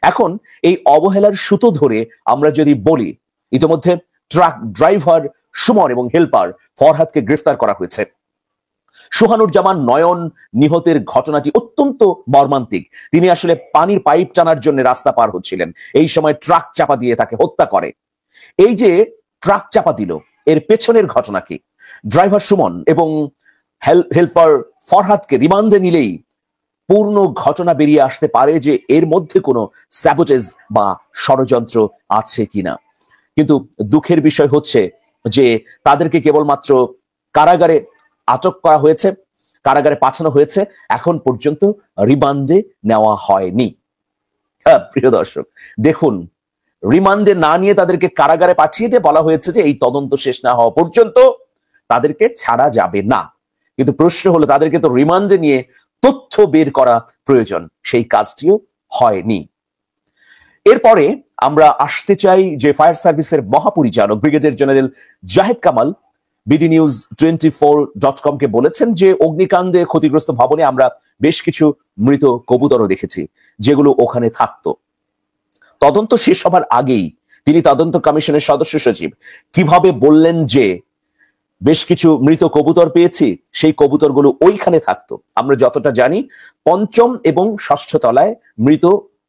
Speaker 14: এখন এই অবহেলার সুতো ধরে আমরা যদি বলি, ইতিমধ্যে ট্রাক ড্রাইভার সুমন এবং হেল্পার ফরহাদকে গ্রেফতার করা হয়েছে। সোহানুজ্জামান নয়ন নিহতের ঘটনাটি অত্যন্ত মর্মান্তিক। তিনি আসলে পানির পাইপ টানার জন্য রাস্তা পার হচ্ছিলেন, এই সময় ট্রাক চাপা দিয়ে তাকে হত্যা করে। এই যে ট্রাক চাপা দিল, এর পেছনের ঘটনা কি? ড্রাইভার সুমন এবং হেল্পার ফরহাদকে রিমান্ডে নিলেই পূর্ণ ঘটনা বেরিয়ে আসতে পারে যে এর মধ্যে কোনো স্যাবোটেজ বা ষড়যন্ত্র আছে কিনা। কিন্তু দুঃখের বিষয় হচ্ছে যে তাদেরকে কেবলমাত্র কারাগারে আটক করা হয়েছে, কারাগারে পাঠানো হয়েছে, এখন পর্যন্ত রিমান্ডে নেওয়া হয়নি। প্রিয় দর্শক, দেখুন, রিমান্ডে না নিয়ে তাদেরকে কারাগারে পাঠিয়ে দিয়ে বলা হয়েছে যে এই তদন্ত শেষ না হওয়া পর্যন্ত
Speaker 15: তাদেরকে ছাড়া যাবে না। কিন্তু প্রশ্ন হলো তাদেরকে তো রিমান্ডে নিয়ে তথ্য বের করা প্রয়োজন, সেই কাজটিও হয়নি। এরপরে আমরা আসতে চাই যে ফায়ার সার্ভিসের মহাপরিচালক brigadier general Zahed Kamal BDNews24.com কে বলেছেন যে অগ্নিকাণ্ডে ক্ষতিগ্রস্ত ভবনে আমরা বেশ কিছু মৃত কবুতরও দেখেছি যেগুলো ওখানে থাকতো। তদন্ত শেষ হবার আগেই তিনি তদন্ত কমিশনের সদস্য সচিব কিভাবে বললেন যে বেশ কিছু মৃত কবুতর পেয়েছি, সেই কবুতরগুলো ওইখানে থাকতো। আমরা যতটা জানি ৫ম এবং ৬ষ্ঠ তলায় মৃত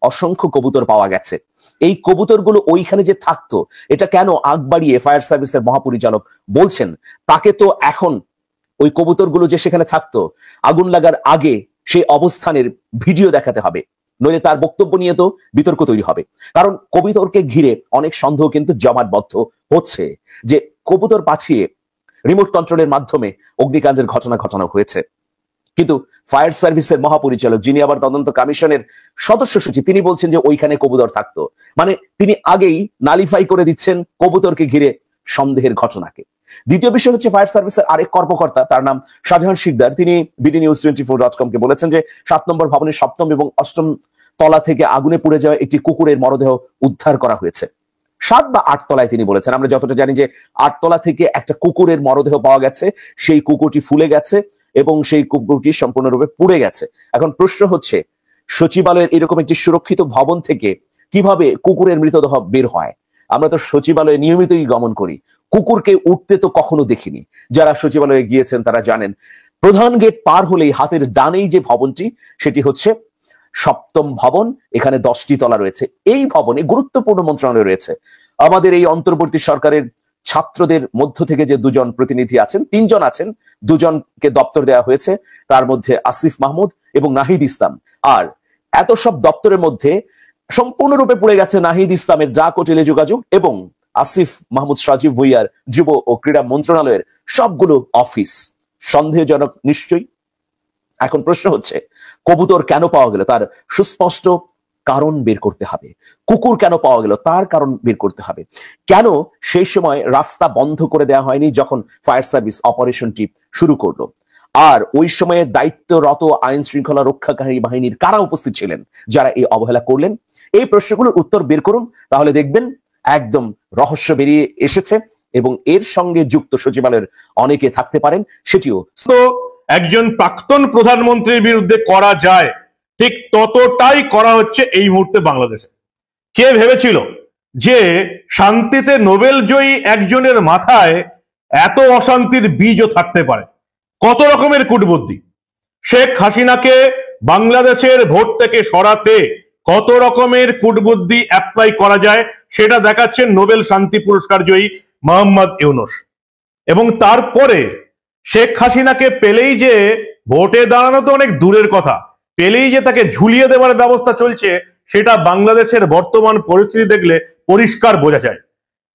Speaker 15: অসংখ্য কবুতর পাওয়া গেছে। এই কবুতরগুলো ওইখানে যে থাকতো, এটা কেন আগ বাড়িয়ে ফায়ার সার্ভিসের মহাপরিচালক বলছেন? তাকে তো এখন ওই কবুতরগুলো যে সেখানে থাকতো আগুন লাগার আগে সেই অবস্থানের ভিডিও দেখাতে হবে, নইলে তার বক্তব্য নিয়ে তো বিতর্ক তৈরি হবে। কারণ কবুতরকে ঘিরে অনেক সন্দেহ কিন্তু জমাটবদ্ধ হচ্ছে যে কবুতর পাঠিয়ে রিমোট কন্ট্রোলের মাধ্যমে অগ্নিকাণ্ডের ঘটনা ঘটানো হয়েছে। কিন্তু ফায়ার সার্ভিসের মহাপরিচালক, যিনি আবার তদন্ত কমিশনের সদস্য সচিব, তিনি বলছেন যে ওইখানে কবুতর থাকতো। মানে তিনি আগেই নালিফাই করে দিচ্ছেন কবুতরকে ঘিরে সন্দেহের ঘটনাকে। দ্বিতীয় বিষয় হচ্ছে ফায়ার সার্ভিসের আরেক কর্মকর্তা, তার নাম শাহজাহান শিকদার, তিনি BDNews24.com কে বলেছেন যে 7 নম্বর ভবনের 7ম এবং 8ম তলা থেকে আগুনে পুড়ে যাওয়া একটি কুকুরের মরদেহ উদ্ধার করা হয়েছে। 7 বা 8 তলায় তিনি বলেছেন। আমরা যতটা জানি যে 8 তলা থেকে একটা কুকুরের মরদেহ পাওয়া গেছে, সেই কুকুরটি ফুলে গেছে এবং সেই কুকুরটি সম্পূর্ণরূপে পুড়ে গেছে। এখন প্রশ্ন হচ্ছে সচিবালয়ের এরকম একটি সুরক্ষিত ভবন থেকে কিভাবে কুকুরের মৃতদেহ বের হয়? আমরা তো সচিবালয়ে নিয়মিতই গমন করি, কুকুরকে উঠতে তো কখনো দেখিনি। যারা সচিবালয়ে গিয়েছেন তারা জানেন প্রধান গেট পার হলেই হাতের ডানেই যে ভবনটি, সেটি হচ্ছে 7ম ভবন। এখানে 10টি তলা রয়েছে। এই ভবনে গুরুত্বপূর্ণ মন্ত্রণালয় রয়েছে। আমাদের এই অন্তর্বর্তী সরকারের ছাত্রদের মধ্য থেকে যে 2 জন প্রতিনিধি আছেন, 3 জন আছেন, 2 জনকে দপ্তর দেওয়া হয়েছে, তার মধ্যে আসিফ মাহমুদ এবং নাহিদ ইসলাম। আর এত সব দপ্তরের মধ্যে সম্পূর্ণরূপে পড়ে গেছে নাহিদ ইসলামের ডাক ও টেলিযোগাযোগ এবং আসিফ মাহমুদ সজীব ভুইয়ার যুব ও ক্রীড়া মন্ত্রণালয়ের সবগুলো অফিস। সন্দেহজনক নিশ্চয়ই। এখন প্রশ্ন হচ্ছে কবুতর কেন পাওয়া গেল, তার সুস্পষ্ট কারণ বের করতে হবে। কুকুর কেন পাওয়া গেল, তার কারণ বের করতে হবে। কেন সেই সময় রাস্তা বন্ধ করে দেওয়া হয়নি যখন ফায়ার সার্ভিস অপারেশনটি শুরু করলো? আর ওই সময়ে দায়িত্বরত আইন শৃঙ্খলা রক্ষাকারী বাহিনীর কারা উপস্থিত ছিলেন যারা এই অবহেলা করলেন? এই প্রশ্নগুলোর উত্তর বের করুন, তাহলে দেখবেন একদম রহস্য বেরিয়ে এসেছে এবং এর সঙ্গে যুক্ত সচিবালয়ের অনেকে থাকতে পারেন, সেটিও।
Speaker 1: তো একজন প্রাক্তন প্রধানমন্ত্রীর বিরুদ্ধে করা যায়, ঠিক ততটাই করা হচ্ছে এই মুহূর্তে বাংলাদেশে। কে ভেবেছিল যে শান্তিতে নোবেল জয়ী একজনের মাথায় এত অশান্তির বীজও থাকতে পারে? কত রকমের কূটবুদ্ধি। শেখ হাসিনাকে বাংলাদেশের ভোট থেকে সরাতে কত রকমের কূটবুদ্ধি অ্যাপ্লাই করা যায় সেটা দেখাচ্ছেন নোবেল শান্তি পুরস্কার জয়ী মোহাম্মদ ইউনূস। এবং তারপরে শেখ হাসিনাকে পেলেই যে ভোটে দাঁড়ানো তো অনেক দূরের কথা, পেলেই যে তাকে ঝুলিয়ে দেওয়ার ব্যবস্থা চলছে, সেটা বাংলাদেশের বর্তমান পরিস্থিতি দেখলে পরিষ্কার বোঝা যায়।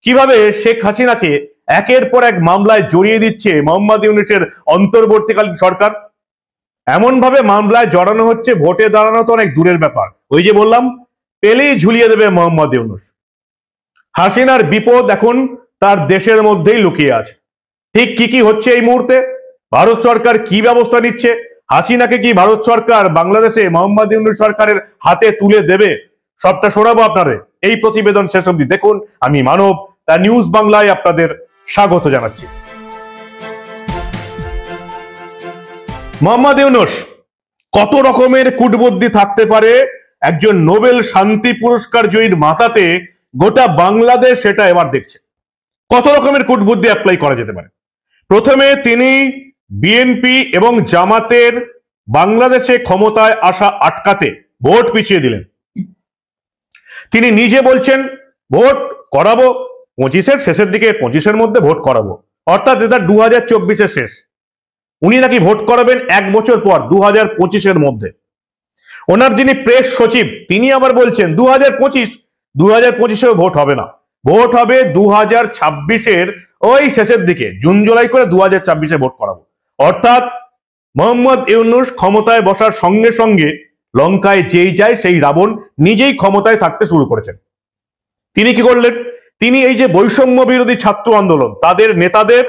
Speaker 1: কিভাবে শেখ হাসিনাকে একের পর এক মামলায় জড়িয়ে দিচ্ছে মোহাম্মদ ইউনূসের অন্তর্বর্তীকালীন সরকার। এমন ভাবে মামলায় জড়ানো হচ্ছে, ভোটে দাঁড়ানো তো অনেক দূরের ব্যাপার। ওই যে বললাম, পেলেই ঝুলিয়ে দেবে মোহাম্মদ ইউনূস। হাসিনার বিপদ এখন তার দেশের মধ্যেই লুকিয়ে আছে। ঠিক কি কি হচ্ছে এই মুহূর্তে, ভারত সরকার কি ব্যবস্থা নিচ্ছে, হাসিনাকে কি ভারত সরকার বাংলাদেশে মোহাম্মদ ইউনূস সরকারের হাতে তুলে দেবে, সবটা শোনাবো আপনাদের। এই প্রতিবেদন শেষ অবধি দেখুন। আমি মানব, তা নিউজ বাংলায় আপনাদের স্বাগত জানাচ্ছি। মোহাম্মদ ইউনূস, কত রকমের কূটবুদ্ধি থাকতে পারে একজন নোবেল শান্তি পুরস্কার জয়ীর মাথাতে, গোটা বাংলাদেশ সেটা এবার দেখছে। কত রকমের কূটবুদ্ধি অ্যাপ্লাই করা যেতে পারে। প্রথমে তিনি বিএনপি এবং জামাতের বাংলাদেশে ক্ষমতায় আসা আটকাতে ভোট পিছিয়ে দিলেন। তিনি নিজে বলছেন ভোট করাবো 25-এর শেষের দিকে, 25-এর মধ্যে ভোট করাবো, অর্থাৎ এটা 2024-এর শেষ। উনি নাকি ভোট করাবেন 1 বছর পর, 2025-এর মধ্যে। ওনার যিনি প্রেস সচিব, তিনি আবার বলছেন 2025-এও ভোট হবে না, ভোট হবে 2026-এর ওই শেষের দিকে, জুন জুলাই করে 2026-এ ভোট করাবো। অর্থাৎ মোহাম্মদ ইউনূস ক্ষমতায় বসার সঙ্গে সঙ্গে লঙ্কায় যেই যায় সেই রাবণ নিজেই ক্ষমতায় থাকতে শুরু করেছেন। তিনি কি করলেন? তিনি এই যে বৈষম্য বিরোধী ছাত্র আন্দোলন, তাদের নেতাদের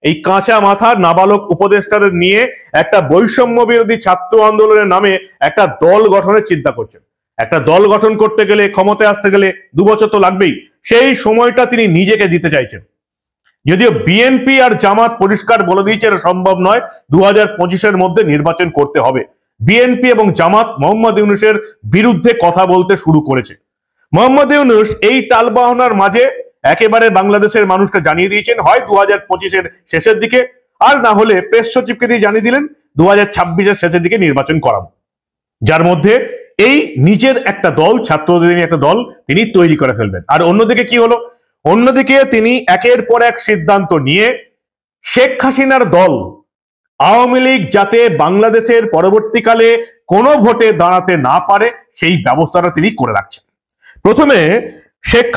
Speaker 1: এই কাঁচা মাথা নাবালক উপদেষ্টাদের নিয়ে একটা বৈষম্য বিরোধী ছাত্র আন্দোলনের নামে একটা দল গঠনের চিন্তা করছেন। একটা দল গঠন করতে গেলে, ক্ষমতায় আসতে গেলে 2 বছর তো লাগবেই, সেই সময়টা তিনি নিজেকে দিতে চাইছেন। যদিও বিএনপি আর জামাত পরিষ্কার বলে দিয়েছে এটা সম্ভব নয়, 2025-এর মধ্যে নির্বাচন করতে হবে। বিএনপি এবং জামাত মোহাম্মদ ইউনূসের বিরুদ্ধে কথা বলতে শুরু করেছে। মোহাম্মদ ইউনূস এই টালবাহনার মাঝে একেবারে বাংলাদেশের মানুষকে জানিয়ে দিয়েছেন হয় 2025-এর শেষের দিকে, আর না হলে প্রেস সচিবকে দিয়ে জানিয়ে দিলেন 2026-এর শেষের দিকে নির্বাচন করাবো। যার মধ্যে এই নিজের একটা দল, ছাত্রদের নিয়ে একটা দল তিনি তৈরি করে ফেলবেন। আর অন্যদিকে কি হলো? অন্যদিকে তিনি একের পর এক সিদ্ধান্ত নিয়ে শেখ হাসিনার দল আওয়ামী লীগ যাতে বাংলাদেশের পরবর্তীকালে কোনো ভোটে দাঁড়াতে না পারে সেই ব্যবস্থাটা তিনি করে রাখছেন। প্রথমে শেখ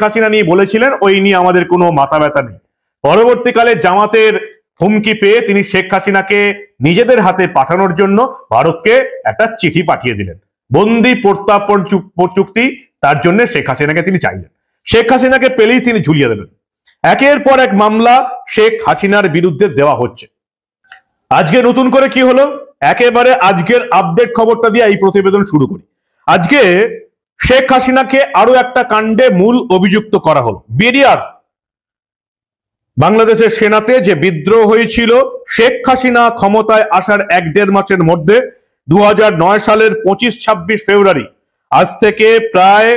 Speaker 1: হাসিনা নিয়ে বলেছিলেন ওই নিয়ে আমাদের কোনো মাথা ব্যথা নেই। পরবর্তীকালে জামাতের হুমকি পেয়ে তিনি শেখ হাসিনাকে নিজেদের হাতে পাঠানোর জন্য ভারতকে একটা চিঠি পাঠিয়ে দিলেন। বন্দি প্রত্যার্পণ চুক্তি, তার জন্য শেখ হাসিনাকে তিনি চাইলেন। শেখ হাসিনাকে পেলেই তিনি ঝুলিয়ে দেবেন। একের পর এক মামলা শেখ হাসিনার বিরুদ্ধে দেওয়া হচ্ছে। আজকে নতুন করে কি হলো? একেবারে আজকের আপডেট খবরটা দিয়ে এই প্রতিবেদন শুরু করি। আজকে শেখ হাসিনাকে আরো একটা কাণ্ডে মূল অভিযুক্ত করা হলো। বিডিআর, বাংলাদেশের সেনাতে যে বিদ্রোহ হয়েছিল শেখ হাসিনা ক্ষমতায় আসার 1-1.5 মাসের মধ্যে 2009 সালের 25-26 ফেব্রুয়ারি, আজ থেকে প্রায়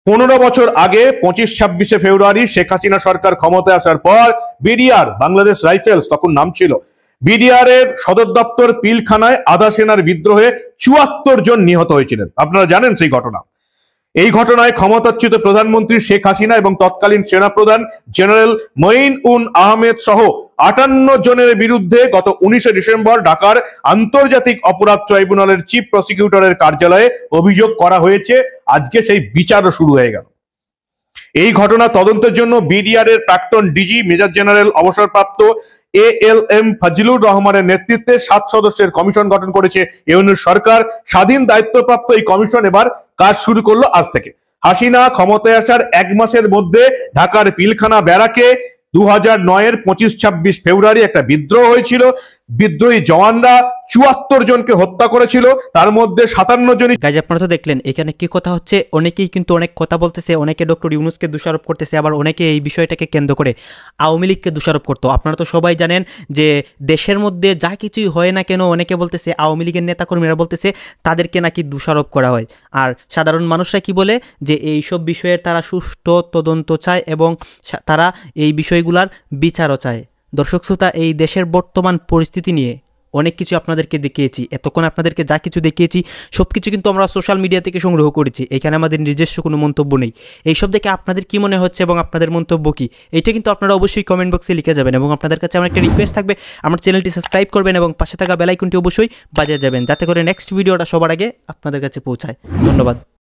Speaker 1: 15 বছর আগে 25-26 ফেব্রুয়ারি শেখ হাসিনা সরকার ক্ষমতায় আসার পর বিডিআর, বাংলাদেশ রাইফেলস তখন নাম ছিল, বিডিআর এর সদর দপ্তর পিলখানায় আধা সেনার বিদ্রোহে 74 জন নিহত হয়েছিলেন। আপনারা জানেন সেই ঘটনা। এই ঘটনায় ক্ষমতাচ্যুত প্রধানমন্ত্রী শেখ হাসিনা এবং তৎকালীন সেনাপ্রধান জেনারেল মঈন আহমেদ সহ 58 জনের বিরুদ্ধে গত 19 ডিসেম্বর ঢাকার আন্তর্জাতিক অপরাধ ট্রাইব্যুনালের চিফ প্রসিকিউটরের কার্যালয়ে অভিযোগ করা হয়েছে। আজকে সেই বিচারও শুরু হয়ে গেল। এই ঘটনা তদন্তের জন্য বিডিআর এর প্রাক্তন ডিজি মেজর জেনারেল অবসরপ্রাপ্ত ALM ফজলুর রহমানের নেতৃত্বে 7 সদস্যের কমিশন গঠন করেছে ইউনূস সরকার। স্বাধীন দায়িত্বপ্রাপ্ত এই কমিশন এবার কাজ শুরু করলো আজ থেকে। হাসিনা ক্ষমতায় আসার 1 মাসের মধ্যে ঢাকার পিলখানা ব্যারাকে 2009-এর 25-26 ফেব্রুয়ারি একটা বিদ্রোহ হয়েছিল। বিদ্রোহী জওয়ানরা 74 জনকে হত্যা করেছিল, তার মধ্যে 57 জনই।
Speaker 10: গাইজ, আপনারা তো দেখলেন এখানে কি কথা হচ্ছে। অনেকেই কিন্তু অনেক কথা বলতেছে, অনেকে ডক্টর ইউনূসকে দোষারোপ করতেছে, আবার অনেকে এই বিষয়টাকে কেন্দ্র করে আওয়ামী লীগকে দোষারোপ করতো। আপনারা তো সবাই জানেন যে দেশের মধ্যে যা কিছুই হয় না কেন, অনেকে বলতেছে আওয়ামী লীগের নেতাকর্মীরা বলতেছে তাদেরকে নাকি দোষারোপ করা হয়। আর সাধারণ মানুষরা কি বলে যে এইসব বিষয়ের তারা সুষ্ঠু তদন্ত চায় এবং তারা এই বিষয়গুলার বিচারও চায়। দর্শক শ্রোতা, এই দেশের বর্তমান পরিস্থিতি নিয়ে অনেক কিছু আপনাদেরকে দেখিয়েছি। এতক্ষণ আপনাদেরকে যা কিছু দেখিয়েছি সব কিছু কিন্তু আমরা সোশ্যাল মিডিয়া থেকে সংগ্রহ করেছি। এখানে আমাদের নিজস্ব কোনো মন্তব্য নেই। এইসব দেখে আপনাদের কি মনে হচ্ছে এবং আপনাদের মন্তব্য কি, এটা কিন্তু আপনারা অবশ্যই কমেন্ট বক্সে লিখে যাবেন। এবং আপনাদের কাছে আমার একটা রিকোয়েস্ট থাকবে, আমার চ্যানেলটি সাবস্ক্রাইব করবেন এবং পাশে থাকা বেল আইকনটি অবশ্যই বাজিয়ে যাবেন, যাতে করে নেক্সট ভিডিওটা সবার আগে আপনাদের কাছে পৌঁছায়। ধন্যবাদ।